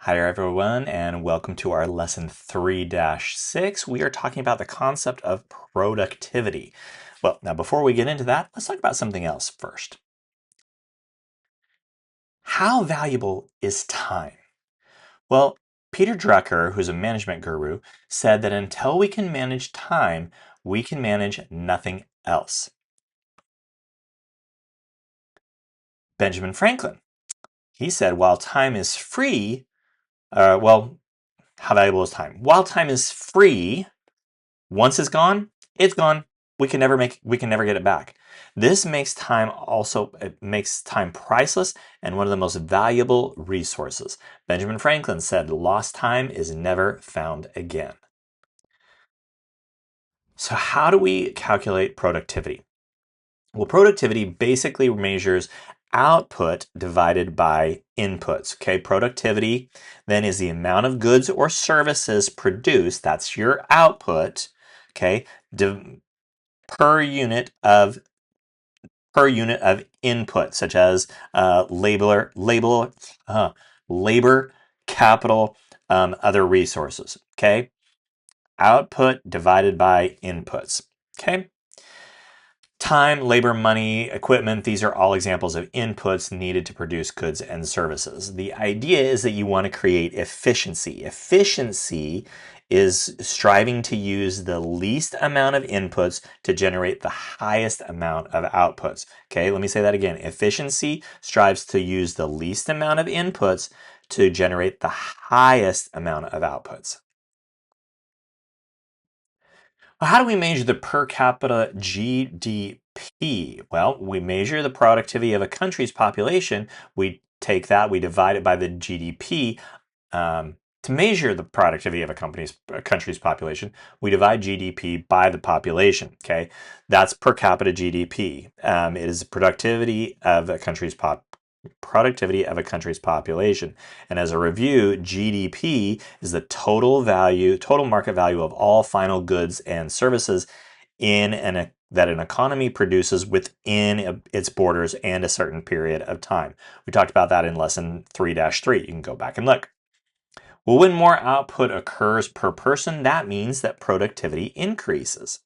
Hi there everyone, and welcome to our lesson 3-6. We are talking about the concept of productivity. Well, now before we get into that, let's talk about something else first. How valuable is time? Well, Peter Drucker, who's a management guru, said that until we can manage time, we can manage nothing else. Benjamin Franklin, he said while time is free, how valuable is time? While time is free, once it's gone. We can never get it back. This makes time it makes time priceless and one of the most valuable resources. Benjamin Franklin said, "Lost time is never found again." So how do we calculate productivity? Well, productivity basically measures output divided by inputs. Okay, productivity then is the amount of goods or services produced. That's your output. Okay, per unit of input, such as labor, capital, other resources. Okay, output divided by inputs. Okay. Time, labor, money, equipment, these are all examples of inputs needed to produce goods and services. The idea is that you want to create efficiency. Efficiency is striving to use the least amount of inputs to generate the highest amount of outputs. Okay, let me say that again. Efficiency strives to use the least amount of inputs to generate the highest amount of outputs. Well, how do we measure the per capita GDP? Well, we measure the productivity of a country's population. We take that, we divide it by the GDP. To measure the productivity of a country's population, we divide GDP by the population. Okay, that's per capita GDP. It is productivity of a country's population. And as a review, GDP is the total market value of all final goods and services that an economy produces within its borders and a certain period of time. We talked about that in lesson 3-3. You can go back and look. Well, when more output occurs per person, that means that productivity increases.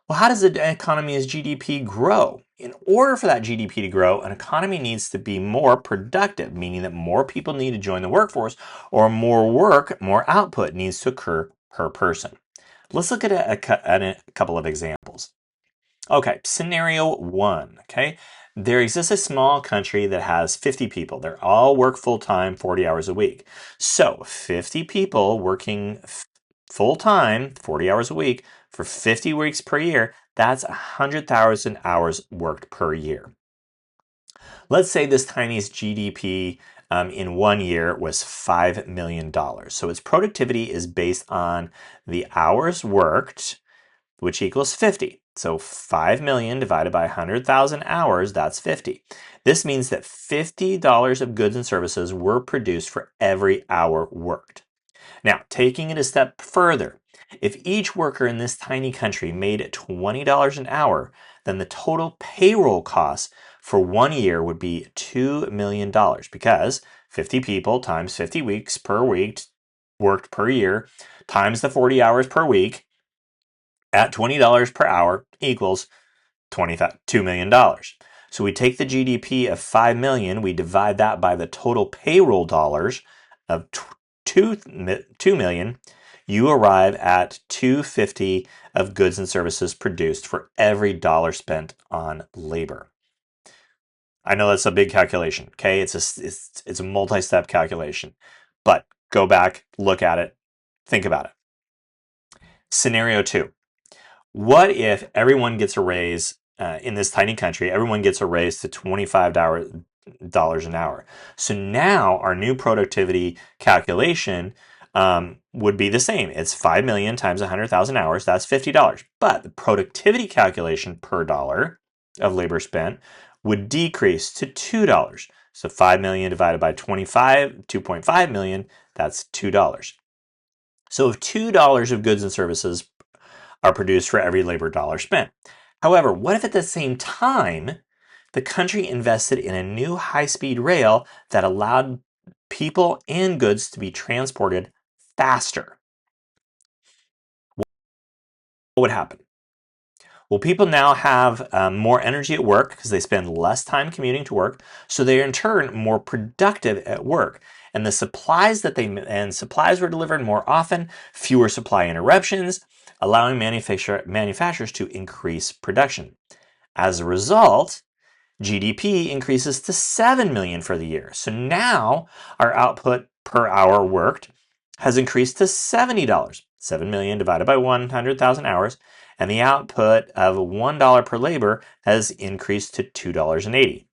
Well, how does an economy's GDP grow? In order for that GDP to grow, an economy needs to be more productive, meaning that more people need to join the workforce, or more output needs to occur per person. Let's look at a couple of examples. Okay, scenario one. Okay, there exists a small country that has 50 people. They all work full time, 40 hours a week. So 50 people working full time, 40 hours a week, for 50 weeks per year, that's 100,000 hours worked per year. Let's say this tiny's GDP in 1 year was $5 million. So its productivity is based on the hours worked, which equals 50. So 5 million divided by 100,000 hours, that's 50. This means that $50 of goods and services were produced for every hour worked. Now, taking it a step further, if each worker in this tiny country made $20 an hour, then the total payroll costs for 1 year would be $2 million because 50 people times 50 weeks per week worked per year times the 40 hours per week at $20 per hour equals $2 million. So we take the GDP of 5 million, we divide that by the total payroll dollars of 2 million, you arrive at 250 of goods and services produced for every dollar spent on labor. I know that's a big calculation, okay? It's a multi-step calculation, but go back, look at it, think about it. Scenario two. What if everyone gets a raise in this tiny country? Everyone gets a raise to $25 an hour. So now our new productivity calculation would be the same. It's 5 million times 100,000 hours. That's $50. But the productivity calculation per dollar of labor spent would decrease to $2. So 5 million divided by 2.5 million, that's $2. So if $2 of goods and services are produced for every labor dollar spent. However, what if at the same time the country invested in a new high-speed rail that allowed people and goods to be transported faster. What would happen? Well, people now have more energy at work because they spend less time commuting to work, so they're in turn more productive at work. And the supplies were delivered more often, fewer supply interruptions, allowing manufacturers to increase production. As a result, GDP increases to 7 million for the year. So now our output per hour worked has increased to $70. 7 million divided by 100,000 hours, and the output of $1 per labor has increased to $2.80.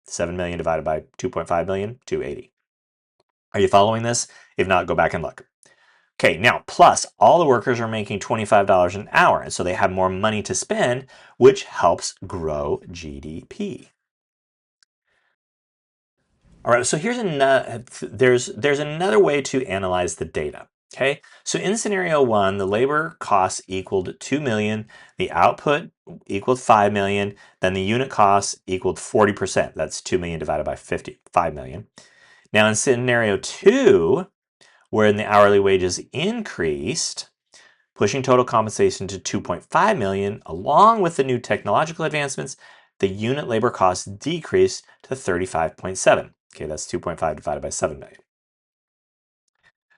7 million divided by 2.5 million, 280. Are you following this? If not, go back and look. Okay, now plus all the workers are making $25 an hour, and so they have more money to spend, which helps grow GDP. All right, so here's another, there's another way to analyze the data. Okay, so in scenario one, the labor costs equaled 2 million, the output equaled 5 million, then the unit costs equaled 40%. That's 2 million divided by 5 million. Now in scenario two, wherein the hourly wages increased, pushing total compensation to 2.5 million, along with the new technological advancements, the unit labor cost decreased to 35.7. Okay, that's 2.5 divided by 7 million.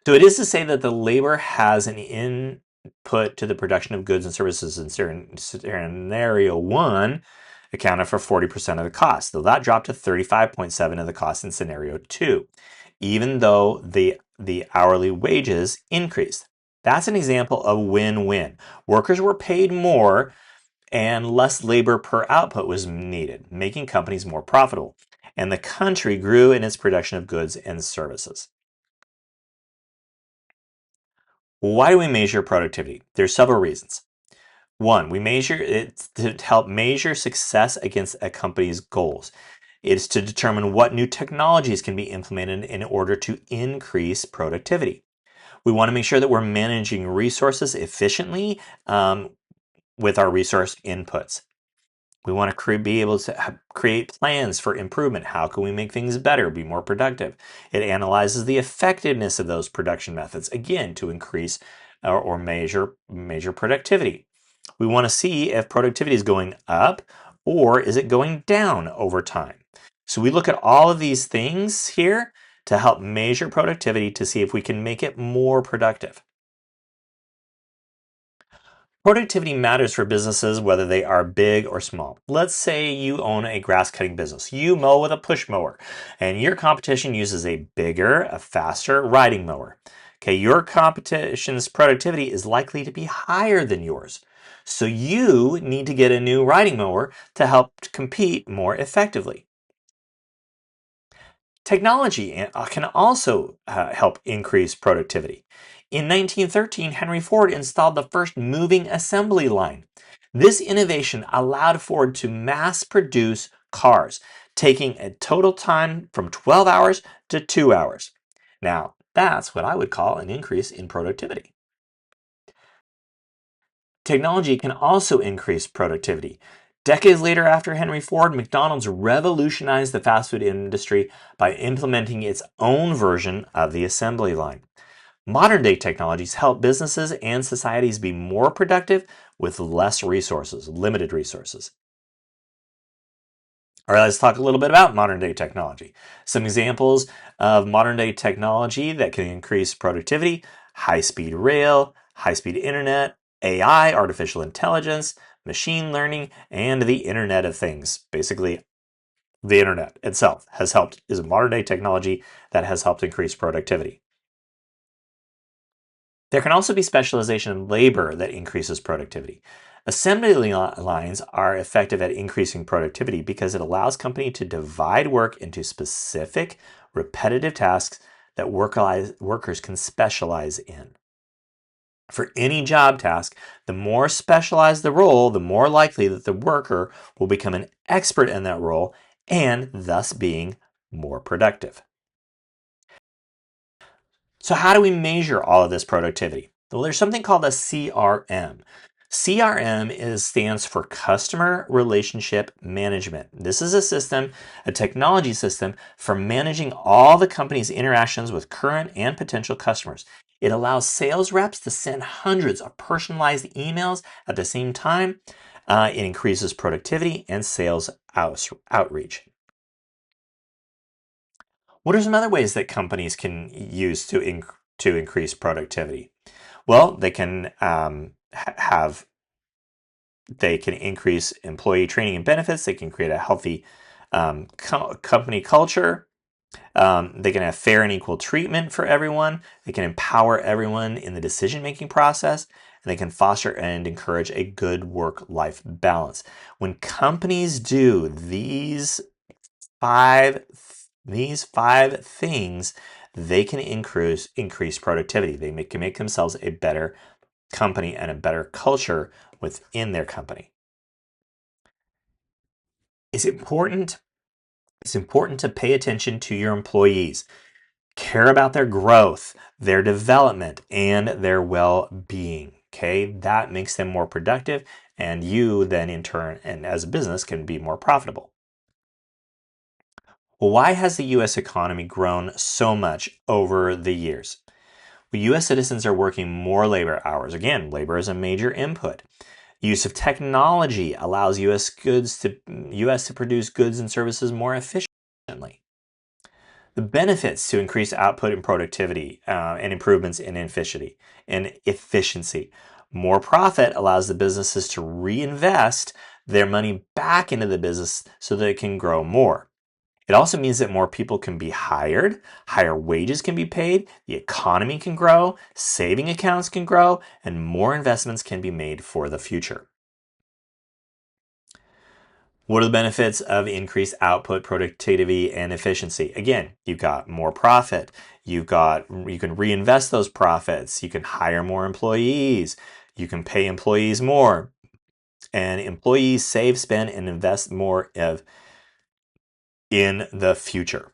So it is to say that the labor has an input to the production of goods and services in scenario one accounted for 40% of the cost, though that dropped to 35.7 of the cost in scenario two, even though the hourly wages increased. That's an example of win-win. Workers were paid more and less labor per output was needed, making companies more profitable. And the country grew in its production of goods and services. Why do we measure productivity? There's several reasons. One, we measure it to help measure success against a company's goals. It's to determine what new technologies can be implemented in order to increase productivity. We want to make sure that we're managing resources efficiently with our resource inputs. We want to be able to create plans for improvement. How can we make things better, be more productive? It analyzes the effectiveness of those production methods, again, to increase or measure productivity. We want to see if productivity is going up or is it going down over time. So we look at all of these things here to help measure productivity to see if we can make it more productive. Productivity matters for businesses whether they are big or small. Let's say you own a grass cutting business. You mow with a push mower, and your competition uses a bigger, a faster riding mower. Okay, your competition's productivity is likely to be higher than yours. So you need to get a new riding mower to help compete more effectively. Technology can also help increase productivity. In 1913, Henry Ford installed the first moving assembly line. This innovation allowed Ford to mass produce cars, taking a total time from 12 hours to 2 hours. Now, that's what I would call an increase in productivity. Technology can also increase productivity. Decades later, after Henry Ford, McDonald's revolutionized the fast food industry by implementing its own version of the assembly line. Modern day technologies help businesses and societies be more productive with less resources, limited resources. All right, let's talk a little bit about modern day technology. Some examples of modern day technology that can increase productivity: high speed rail, high speed internet, AI, artificial intelligence, machine learning, and the Internet of Things. Basically, the internet itself is a modern day technology that has helped increase productivity. There can also be specialization in labor that increases productivity. Assembly lines are effective at increasing productivity because it allows company to divide work into specific, repetitive tasks that workers can specialize in. For any job task, the more specialized the role, the more likely that the worker will become an expert in that role and thus being more productive. So how do we measure all of this productivity? Well, there's something called a CRM. stands for Customer Relationship Management. This is a system, a technology system for managing all the company's interactions with current and potential customers. It allows sales reps to send hundreds of personalized emails at the same time. It increases productivity and sales outreach. What are some other ways that companies can use to increase productivity? Well, they can increase employee training and benefits. They can create a healthy company culture. They can have fair and equal treatment for everyone. They can empower everyone in the decision-making process. And they can foster and encourage a good work-life balance. When companies do five these five things, they can increase productivity. Can make themselves a better company and a better culture within their company. It's important to pay attention to your employees. Care about their growth, their development, and their well-being. Okay, that makes them more productive, and you then in turn, and as a business, can be more profitable. Well, why has the US economy grown so much over the years? Well, US citizens are working more labor hours. Again, labor is a major input. Use of technology allows US to produce goods and services more efficiently. The benefits to increase output and productivity and improvements in efficiency. More profit allows the businesses to reinvest their money back into the business so that it can grow more. It also means that more people can be hired, higher wages can be paid, the economy can grow, saving accounts can grow, and more investments can be made for the future. What are the benefits of increased output, productivity, and efficiency? Again, you've got more profit. You can reinvest those profits. You can hire more employees. You can pay employees more. And employees save, spend, and invest more in the future.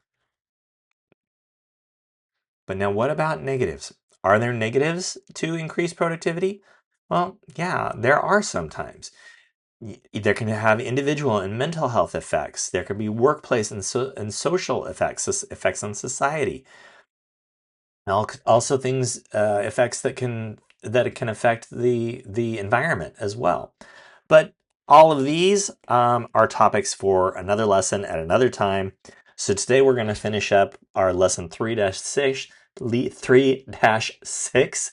But now what about negatives? Are there negatives to increase productivity? Well, yeah, there are sometimes. There can have individual and mental health effects. There can be workplace and social effects on society. Also things effects that it can affect the environment as well. But all of these are topics for another lesson at another time. So today we're going to finish up our lesson 3-6,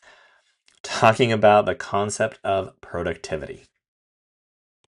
talking about the concept of productivity.